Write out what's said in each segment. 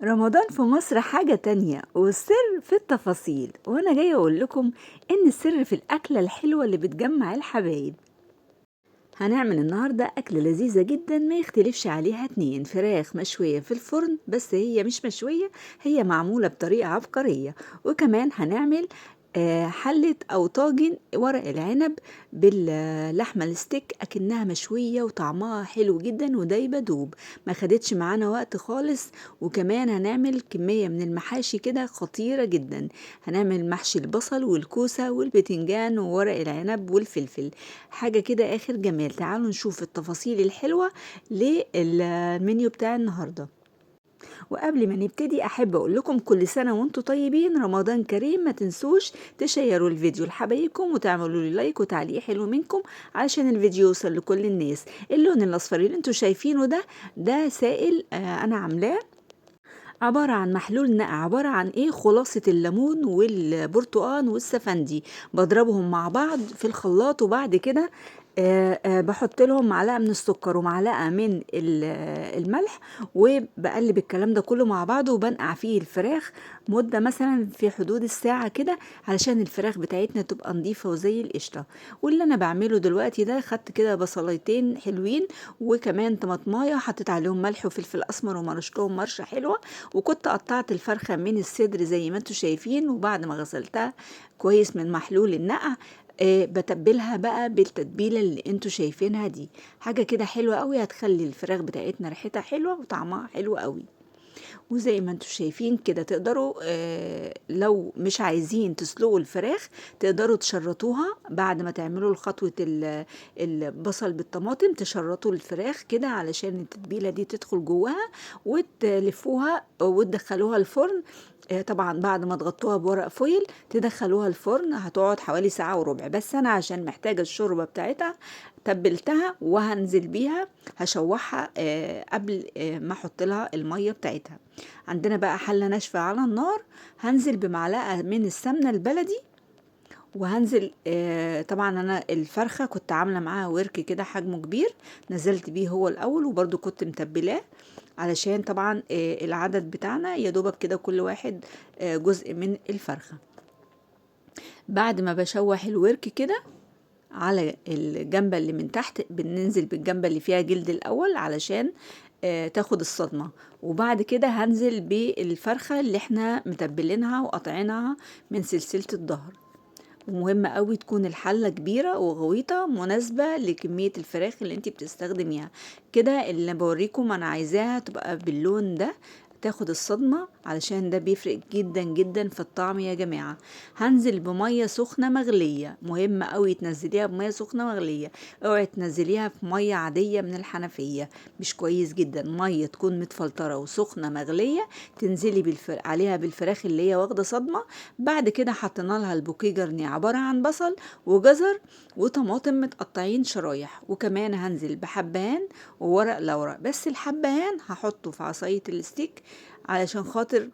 رمضان في مصر حاجة تانية، والسر في التفاصيل. وانا جاية اقول لكم ان السر في الاكلة الحلوة اللي بتجمع الحبايب. هنعمل النهاردة أكلة لذيذة جدا ما يختلفش عليها اتنين: فراخ مشوية في الفرن، بس هي مش مشوية، هي معمولة بطريقة عبقرية. وكمان هنعمل حلة أو طاجن ورق العنب باللحمة الستيك أكنها مشوية، وطعمها حلو جدا ودايبة دوب، ما خدتش معانا وقت خالص. وكمان هنعمل كمية من المحاشي كده خطيرة جدا. هنعمل محشي البصل والكوسة والبتنجان وورق العنب والفلفل، حاجة كده آخر جمال. تعالوا نشوف التفاصيل الحلوة للمنيو بتاع النهاردة. وقبل ما نبتدي أحب أقول لكم كل سنة وانتم طيبين، رمضان كريم. ما تنسوش تشيروا الفيديو لحبايبكم وتعملوا لي لايك وتعليق حلو منكم علشان الفيديو يوصل لكل الناس. اللون الأصفر اللي انتم شايفينه ده سائل أنا عاملاه، عبارة عن محلول نقع، عبارة عن ايه، خلاصة الليمون والبرتقان والسفندي. بضربهم مع بعض في الخلاط، وبعد كده بحط لهم معلقة من السكر ومعلقة من الملح، وبقلب الكلام ده كله مع بعضه، وبنقع فيه الفراخ مدة مثلا في حدود الساعة كده، علشان الفراخ بتاعتنا تبقى نظيفة وزي القشطة. واللي انا بعمله دلوقتي ده، خدت كده بصلايتين حلوين وكمان طماطمايه، حطيت عليهم ملح وفلفل اسمر ومرشتهم مرشة حلوة، وكنت قطعت الفرخة من الصدر زي ما انتوا شايفين. وبعد ما غسلتها كويس من محلول النقع، بتبلها بقى بالتتبيلة اللي انتوا شايفينها دي. حاجة كده حلوة قوي، هتخلي الفراخ بتاعتنا ريحتها حلوة وطعمها حلو قوي. وزي ما انتوا شايفين كده، تقدروا لو مش عايزين تسلقوا الفراخ، تقدروا تشرطوها بعد ما تعملوا خطوة البصل بالطماطم. تشرطوا الفراخ كده علشان التتبيلة دي تدخل جواها، وتلفوها وتدخلوها الفرن. طبعا بعد ما تغطوها بورق فويل تدخلوها الفرن، هتقعد حوالي ساعة وربع. بس انا عشان محتاجة الشوربة بتاعتها تبلتها وهنزل بيها، هشوحها قبل ما احط لها المية بتاعتها. عندنا بقى حلة ناشفة على النار، هنزل بمعلقة من السمنة البلدي، وهنزل طبعا انا الفرخة كنت عاملة معاها ورك كده حجمه كبير، نزلت بيه هو الاول، وبرده كنت متبلاه علشان طبعا العدد بتاعنا يا دوبك كده كل واحد جزء من الفرخة. بعد ما بشوح الورك كده على الجنبة اللي من تحت، بننزل بالجنبة اللي فيها جلد الأول علشان تاخد الصدمة. وبعد كده هنزل بالفرخة اللي احنا متبلينها وقطعينها من سلسلة الظهر. ومهم قوي تكون الحلة كبيرة وغويطة مناسبة لكمية الفراخ اللي انتي بتستخدميها. كده اللي بوريكم انا عايزاها تبقى باللون ده، تاخد الصدمة، علشان ده بيفرق جدا جدا في الطعم يا جماعة. هنزل بمية سخنة مغلية، مهم قوي تنزليها بمية سخنة مغلية، اوعي تنزليها في مية عادية من الحنفية، مش كويس جدا. مية تكون متفلترة وسخنة مغلية، تنزلي عليها بالفراخ اللي هي واخدة صدمة. بعد كده حطينا لها البوكيه جرني، عبارة عن بصل وجزر وطماطم متقطعين شرايح، وكمان هنزل بحبهان وورق لورا. بس الحبهان هحطه في عصاية الستيك علشان خاطر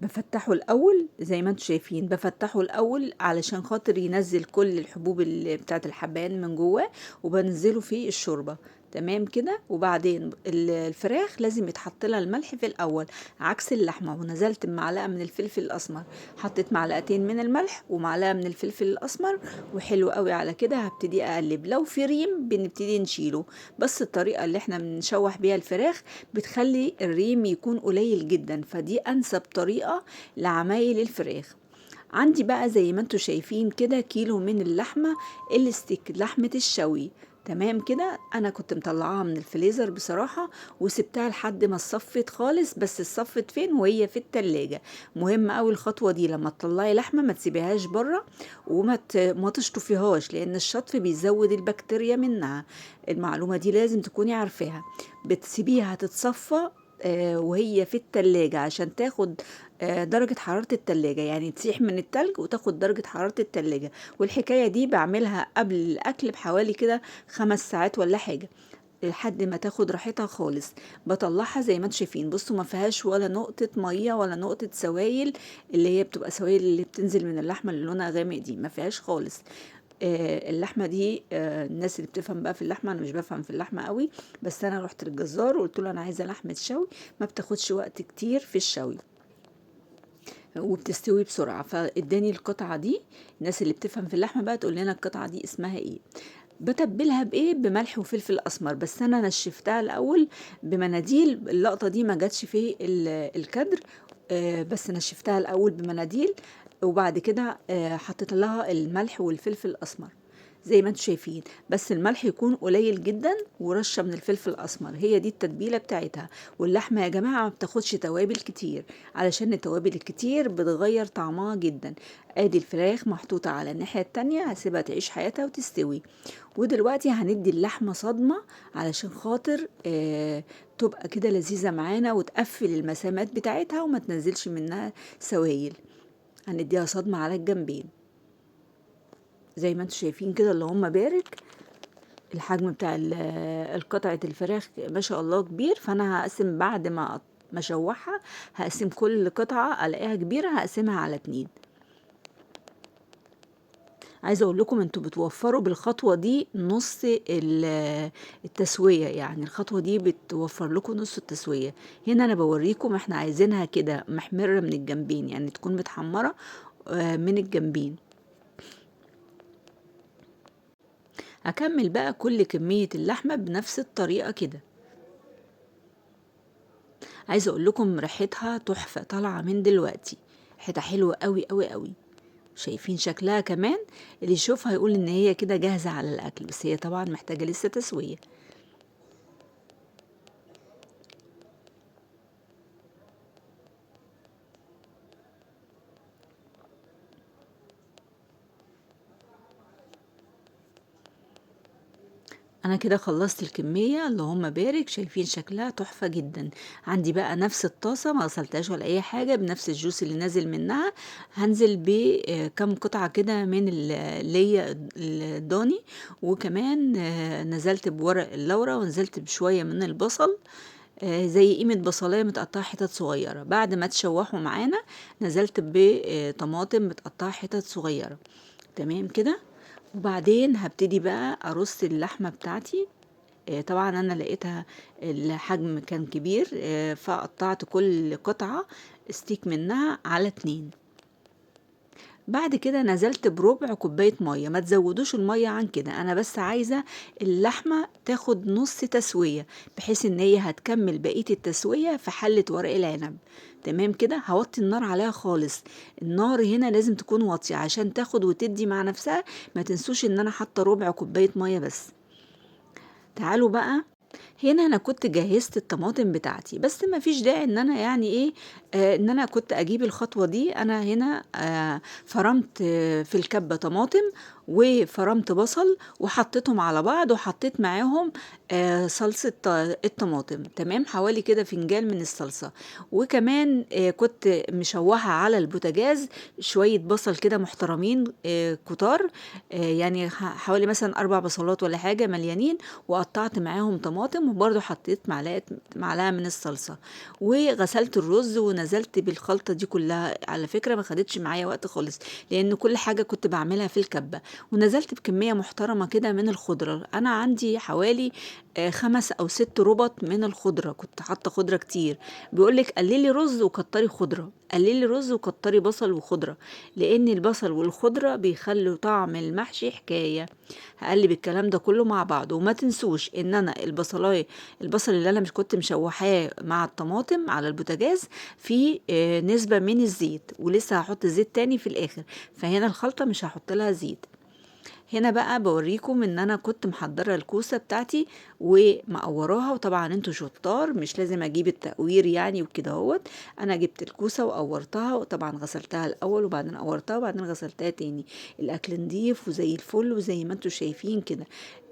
بفتحه الأول زي ما انتوا شايفين، بفتحه الأول علشان خاطر ينزل كل الحبوب اللي بتاعت الحبهان من جواه، وبنزله في الشوربة. تمام كده. وبعدين الفراخ لازم يتحط لها الملح في الأول عكس اللحمة. ونزلت بمعلقة من الفلفل الأسمر، حطيت معلقتين من الملح ومعلقة من الفلفل الأسمر، وحلو قوي. على كده هبتدي أقلب، لو في ريم بنبتدي نشيله. بس الطريقة اللي احنا بنشوح بيها الفراخ بتخلي الريم يكون قليل جدا، فدي أنسب طريقة لعمايل الفراخ. عندي بقى زي ما انتوا شايفين كده كيلو من اللحمة الستيك، لحمة الشوي. تمام كده. انا كنت مطلعاها من الفريزر بصراحة، وسبتها لحد ما اتصفت خالص. بس اتصفت فين؟ وهي في التلاجة. مهم اوي الخطوة دي، لما تطلعي لحمة ما تسيبيهاش بره، ما تشطفيهاش، لان الشطف بيزود البكتيريا منها. المعلومة دي لازم تكوني عارفاها. بتسيبيها تتصفى وهي في التلاجة عشان تاخد درجة حرارة التلاجة، يعني تسيح من التلج وتاخد درجة حرارة التلاجة. والحكاية دي بعملها قبل الأكل بحوالي كده 5 ساعات ولا حاجة، لحد ما تاخد راحتها خالص. بطلعها زي ما انتم شايفين، بصوا ما فيهاش ولا نقطة مية ولا نقطة سوائل، اللي هي بتبقى سوائل اللي بتنزل من اللحمة اللي لونها غامق دي، ما فيهاش خالص. اللحمه دي، الناس اللي بتفهم بقى في اللحمه، انا مش بفهم في اللحمه قوي، بس انا رحت للجزار وقلت له انا عايزه لحمه شوي ما بتاخدش وقت كتير في الشوي وبتستوي بسرعه، فاداني القطعه دي. الناس اللي بتفهم في اللحمه بقى تقول لنا القطعه دي اسمها ايه. بتبلها بايه؟ بملح وفلفل اسمر، بس انا نشفتها الاول بمناديل. اللقطه دي ما جاتش في الكادر، بس نشفتها الاول بمناديل، وبعد كده حطيت لها الملح والفلفل الاسمر زي ما انتم شايفين، بس الملح يكون قليل جدا ورشه من الفلفل الاسمر. هي دي التتبيله بتاعتها. واللحمه يا جماعه ما بتاخدش توابل كتير، علشان التوابل الكتير بتغير طعمها جدا. ادي الفراخ محطوطه على الناحيه التانية، هسيبها تعيش حياتها وتستوي. ودلوقتي هندي اللحمه صدمه علشان خاطر تبقى كده لذيذه معانا وتقفل المسامات بتاعتها وما تنزلش منها سوائل. هنديها صدمه على الجنبين زي ما انتم شايفين كده، اللهم بارك. الحجم بتاع القطعة الفراخ ما شاء الله كبير، فانا هقسم بعد ما اشوحها، هقسم كل قطعة الاقيها كبيرة هقسمها على 2. عايزة اقول لكم انتوا بتوفروا بالخطوة دي نص التسوية، يعني الخطوة دي بتوفر لكم نص التسوية. هنا انا بوريكم احنا عايزينها كده محمرة من الجنبين، يعني تكون متحمرة من الجنبين. هكمل بقى كل كمية اللحمة بنفس الطريقة كده. عايزة اقول لكم ريحتها تحفة طالعة من دلوقتي، ريحتها حلوة قوي قوي قوي. شايفين شكلها كمان؟ اللي يشوفها يقول ان هي كده جاهزة على الاكل، بس هي طبعا محتاجة لسه تسوية. انا كده خلصت الكمية، اللهم بارك. شايفين شكلها تحفة جدا. عندي بقى نفس الطاسة ما غسلتهاش ولا اي حاجة، بنفس الجوس اللي نازل منها هنزل بكم قطعة كده من اللي هي الضاني، وكمان نزلت بورق اللورة، ونزلت بشوية من البصل، زي قيمة بصلاية متقطعة حتت صغيرة. بعد ما تشوحوا معانا نزلت بطماطم متقطعة حتت صغيرة. تمام كده. وبعدين هبتدي بقى ارص اللحمة بتاعتي. طبعا انا لقيتها الحجم كان كبير، فقطعت كل قطعة ستيك منها على 2. بعد كده نزلت بربع كوباية مية، ما تزودوش المية عن كده، انا بس عايزة اللحمة تاخد نص تسوية، بحيث ان هي هتكمل بقية التسوية في حلة ورق العنب. تمام كده. هوطي النار عليها خالص. النار هنا لازم تكون واطية عشان تاخد وتدي مع نفسها. ما تنسوش ان انا حاطة ربع كوباية مية بس. تعالوا بقى، هنا انا كنت جهزت الطماطم بتاعتي، بس ما فيش داعي ان انا يعني ايه، ان انا كنت اجيب الخطوة دي. انا هنا فرمت في الكبة طماطم وفرمت بصل وحطيتهم على بعض، وحطيت معاهم صلصة الطماطم. تمام، حوالي كده فنجان من الصلصة. وكمان كنت مشوحة على البوتاجاز شوية بصل كده محترمين كتار، يعني حوالي مثلا 4 بصلات ولا حاجة مليانين، وقطعت معاهم طماطم، وبرضو حطيت معلقة من الصلصة. وغسلت الرز ونزلت بالخلطة دي كلها. على فكرة ما خدتش معايا وقت خالص، لأن كل حاجة كنت بعملها في الكبة. ونزلت بكمية محترمة كده من الخضرة. أنا عندي حوالي 5 أو 6 ربط من الخضرة، كنت حاطة خضرة كتير. بيقولك قللي رز وكتري خضرة، قللي رز وكتري بصل وخضرة، لأن البصل والخضرة بيخلوا طعم المحشي حكاية. هقلب الكلام ده كله مع بعض. وما تنسوش ان انا البصل اللي انا مش كنت مشوحاه مع الطماطم على البوتاجاز في نسبة من الزيت، ولسه هحط زيت تاني في الاخر، فهنا الخلطة مش هحط لها زيت. هنا بقى بوريكم ان انا كنت محضرة الكوسة بتاعتي ومقوراها، وطبعا انتوا شطار مش لازم اجيب التقوير يعني وكده اهوت. انا جبت الكوسة وقورتها، وطبعا غسلتها الاول وبعدين قورتها وبعدين غسلتها تاني. الاكل نضيف وزي الفل وزي ما انتوا شايفين كده.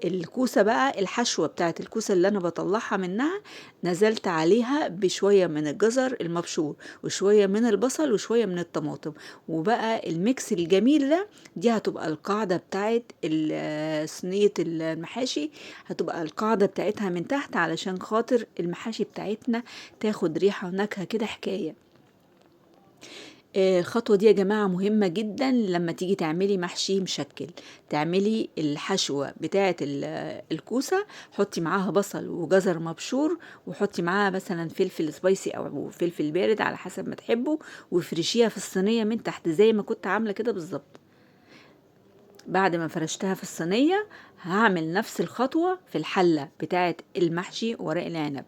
الكوسة بقى، الحشوة بتاعت الكوسة اللي انا بطلعها منها، نزلت عليها بشوية من الجزر المبشور وشوية من البصل وشوية من الطماطم، وبقى الميكس الجميل ده. دي هتبقى القاعدة بتاعت صينية المحاشي، هتبقى القاعدة بتاعتها من تحت، علشان خاطر المحاشي بتاعتنا تاخد ريحة ونكهة كده حكاية. الخطوة دي يا جماعة مهمة جدًا لمّا تيجي تعملي محشي مشكّل، تعملي الحشوة بتاعة الكوسة، حُطّي معاها بصل وجزر مبشور، وحُطّي معاها مثلًا فلفل spicy أو فلفل بارد على حسب ما تحبّوا، وافرشيها في الصينية من تحت زي ما كنت عاملة كده بالضبط. بعد ما فرشتها في الصينية هعمل نفس الخطوة في الحلة بتاعة المحشي ورق العنب،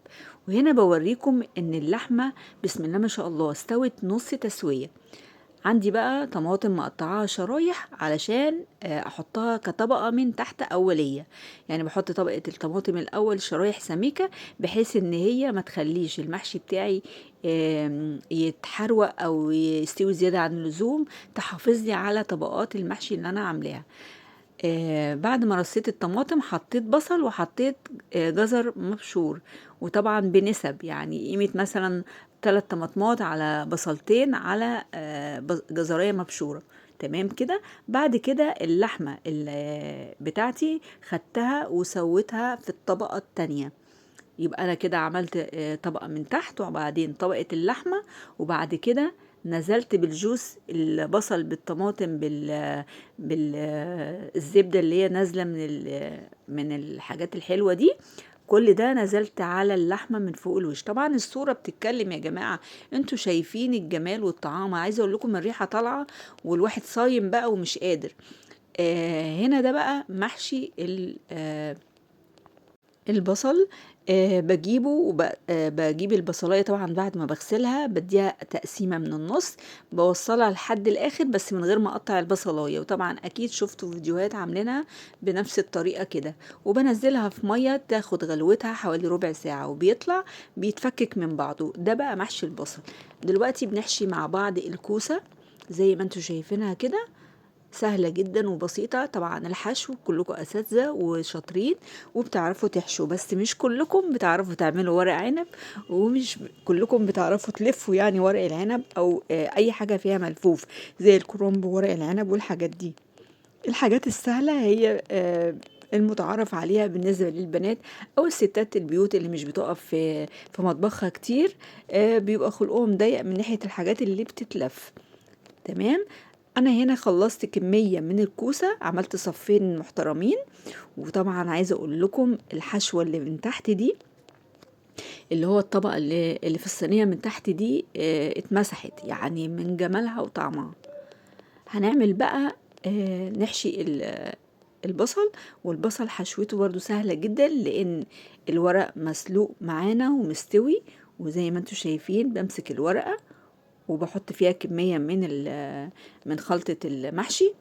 وهنا بوريكم ان اللحمة بسم الله ما شاء الله استوت نص تسوية. عندي بقى طماطم مقطعاها شرايح علشان احطها كطبقة من تحت اولية، يعني بحط طبقة الطماطم الاول شرايح سميكة بحيث ان هي ما تخليش المحشي بتاعي يتحروق او يستوي زيادة عن اللزوم، تحافظ لي على طبقات المحشي اللي انا عاملاها. بعد ما رصيت الطماطم حطيت بصل وحطيت جزر مبشور، وطبعا بنسب يعني قيمة مثلا 3 طماطمات على بصلتين على جزرية مبشورة. تمام كده. بعد كده اللحمة بتاعتي خدتها وسويتها في الطبقة التانية، يبقى انا كده عملت طبقة من تحت وبعدين طبقة اللحمة، وبعد كده نزلت بالجوس البصل بالطماطم بالزبدة اللي هي نازلة من الحاجات الحلوة دي. كل ده نزلت على اللحمة من فوق الوش. طبعا الصورة بتتكلم يا جماعة، انتوا شايفين الجمال والطعام. عايزة اقول لكم الريحة طالعة والواحد صايم بقى ومش قادر. هنا ده بقى محشي البصل. باجيبه باجيب البصلاية طبعا بعد ما بغسلها بديها تقسيمة من النص، بوصلها لحد الآخر بس من غير ما أقطع البصلاية، وطبعا أكيد شفتوا فيديوهات عاملينها بنفس الطريقة كده. وبنزلها في مية تاخد غلوتها حوالي ربع ساعة وبيطلع بيتفكك من بعضه. ده بقى محشي البصل. دلوقتي بنحشي مع بعض الكوسة زي ما انتوا شايفينها كده، سهلة جدا وبسيطة. طبعا الحشو كلكم أساتذة وشاطرين وبتعرفوا تحشوا، بس مش كلكم بتعرفوا تعملوا ورق عنب، ومش كلكم بتعرفوا تلفوا يعني ورق العنب أو أي حاجة فيها ملفوف زي الكرنب وورق العنب والحاجات دي. الحاجات السهلة هي المتعارف عليها بالنسبة للبنات أو الستات البيوت اللي مش بتقف في مطبخها كتير، بيبقى خلقهم ضيق من ناحية الحاجات اللي بتتلف. تمام. انا هنا خلصت كمية من الكوسة، عملت صفين محترمين. وطبعا عايزة اقول لكم الحشوة اللي من تحت دي، اللي هو الطبقة اللي في الصينية من تحت دي اتمسحت يعني من جمالها وطعمها. هنعمل بقى نحشي البصل. والبصل حشوته برضو سهلة جدا لان الورق مسلوق معانا ومستوي. وزي ما انتوا شايفين بمسك الورقة وبحط فيها كمية من خلطة المحشي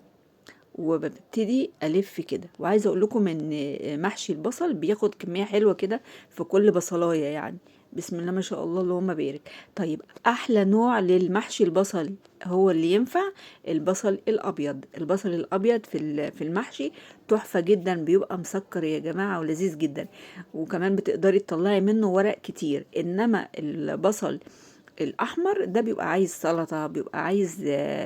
وببتدي ألف كده. وعايزة أقول لكم إن محشي البصل بياخد كمية حلوة كده في كل بصلاية يعني، بسم الله ما شاء الله اللهم بارك. طيب أحلى نوع للمحشي البصل هو اللي ينفع البصل الأبيض. البصل الأبيض في المحشي تحفة جدا، بيبقى مسكر يا جماعة ولذيذ جدا، وكمان بتقدري تطلعي منه ورق كتير. إنما البصل الأحمر ده بيبقى عايز سلطة، بيبقى عايز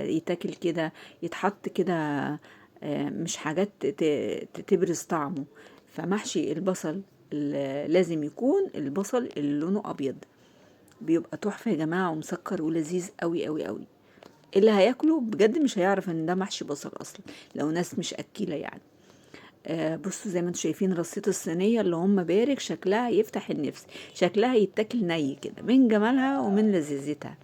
يتاكل كده، يتحط كده، مش حاجات تبرز طعمه. فمحشي البصل لازم يكون البصل اللي لونه أبيض، بيبقى تحفة يا جماعة ومسكر ولذيذ قوي قوي قوي. اللي هياكله بجد مش هيعرف ان ده محشي بصل اصلا لو ناس مش اكيلة يعني. بصوا زي ما انتم شايفين رصيت الصينية اللي هم بارك، شكلها يفتح النفس، شكلها يتاكل ني كده من جمالها ومن لذيذتها.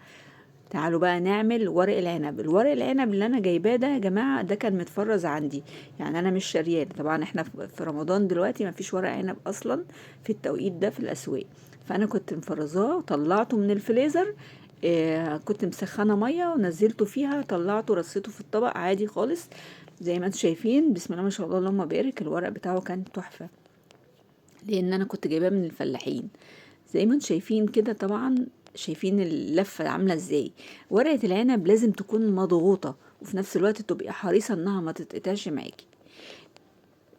تعالوا بقى نعمل ورق العنب. الورق العنب اللي انا جايباه ده يا جماعه ده كان متفرز عندي، يعني انا مش شارياه. طبعا احنا في رمضان دلوقتي ما فيش ورق عنب اصلا في التوقيت ده في الاسواق، فانا كنت مفرزاه وطلعته من الفريزر. كنت مسخنه ميه ونزلته فيها، طلعته رصيته في الطبق عادي خالص زي ما انتم شايفين. بسم الله ما شاء الله اللهم بارك. الورق بتاعه كان تحفه لان انا كنت جايباه من الفلاحين زي ما انتم شايفين كده. طبعا شايفين اللفة عاملة ازاي. ورقة العنب لازم تكون مضغوطة وفي نفس الوقت تبقي حريصة انها ما تتقطعش معاكي.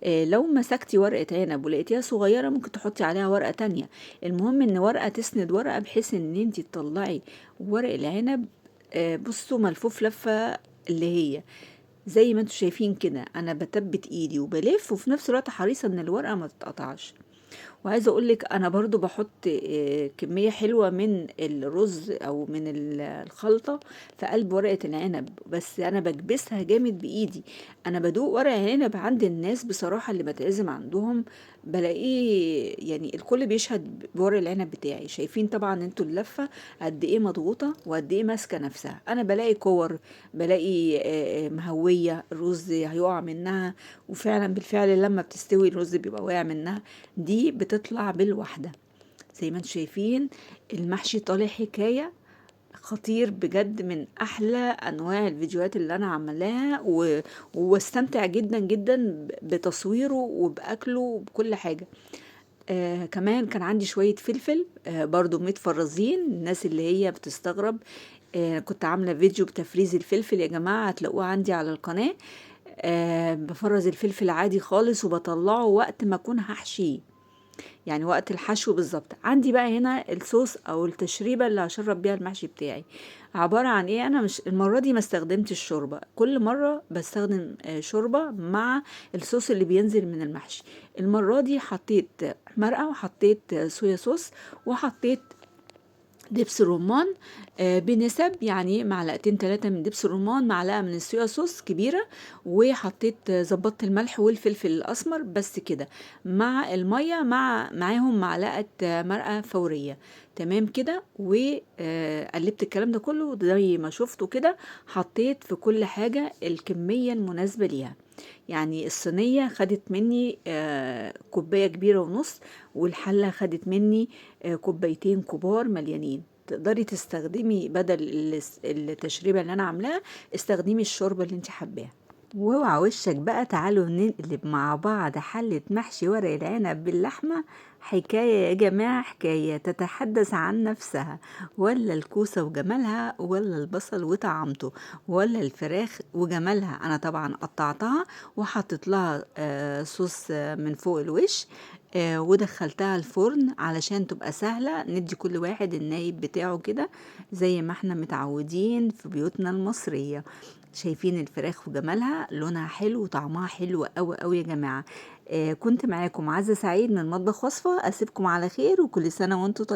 لو مسكتي ورقة عنب ولقيتيها صغيرة ممكن تحطي عليها ورقة تانية. المهم ان ورقة تسند ورقة بحيث ان انتي تطلعي ورق العنب بصوا ملفوف لفة اللي هي زي ما انتوا شايفين كده. انا بثبت ايدي وبلف وفي نفس الوقت حريصة ان الورقة ما تتقطعش. وعايزة اقول لك انا برضو بحط كمية حلوة من الرز او من الخلطة في قلب ورقة العنب، بس انا بكبسها جامد بايدي. انا بدوق ورق العنب عند الناس بصراحة اللي بتعزم عندهم، بلاقيه يعني الكل بيشهد بورق العنب بتاعي. شايفين طبعا انتوا اللفة قد ايه مضغوطة وقد ايه ماسكة نفسها. انا بلاقي كور، بلاقي مهوية، الرز هيقع منها، وفعلا بالفعل لما بتستوي الرز بيبقى واقع منها. دي بتطلع بالواحدة. زي ما انتم شايفين المحشي طالع حكاية خطير بجد، من احلى انواع الفيديوهات اللي انا عملاها واستمتع جدا جدا بتصويره وباكله وبكل حاجة. كمان كان عندي شوية فلفل برضو متفرزين. الناس اللي هي بتستغرب، كنت عاملة فيديو بتفريز الفلفل يا جماعة، هتلاقوه عندي على القناة. بفرز الفلفل عادي خالص وبطلعه وقت ما اكون هحشيه، يعني وقت الحشو بالظبط. عندي بقى هنا الصوص او التشريبه اللي هشرب بيها المحشي بتاعي. عباره عن ايه؟ انا مش المره دي ما استخدمتش الشوربه، كل مره بستخدم شوربه مع الصوص اللي بينزل من المحشي. المره دي حطيت مرقه، وحطيت صويا صوص، وحطيت دبس الرمان بنسب، يعني معلقتين 3 من دبس الرمان، معلقة من الصويا صوص كبيرة، وحطيت ظبطت الملح والفلفل الأسمر بس كده، مع المية، معاهم معلقة مرقة فورية. تمام كده، وقلبت الكلام ده كله زي ما شفتوا كده. حطيت في كل حاجة الكمية المناسبة ليها. يعني الصينية خدت مني كوباية كبيرة ونص، والحلة خدت مني كوبايتين كبار مليانين. تقدري تستخدمي بدل التشريبة اللي انا عاملاها، استخدمي الشوربة اللي انت حباها. واوعى وشك بقى، تعالوا نقلب مع بعض حلة محشي ورق العنب باللحمة. حكاية يا جماعة، حكاية تتحدث عن نفسها. ولا الكوسة وجمالها، ولا البصل وطعمته، ولا الفراخ وجمالها. أنا طبعا قطعتها وحطيت لها صوص من فوق الوش، ودخلتها الفرن علشان تبقى سهلة. ندي كل واحد النايب بتاعه كده زي ما احنا متعودين في بيوتنا المصرية. شايفين الفراخ وجمالها، لونها حلو وطعمها حلو قوي قوي يا جماعة. كنت معاكم عزة سعيد من مطبخ وصفة. أسيبكم على خير، وكل سنة وانتم طيبين.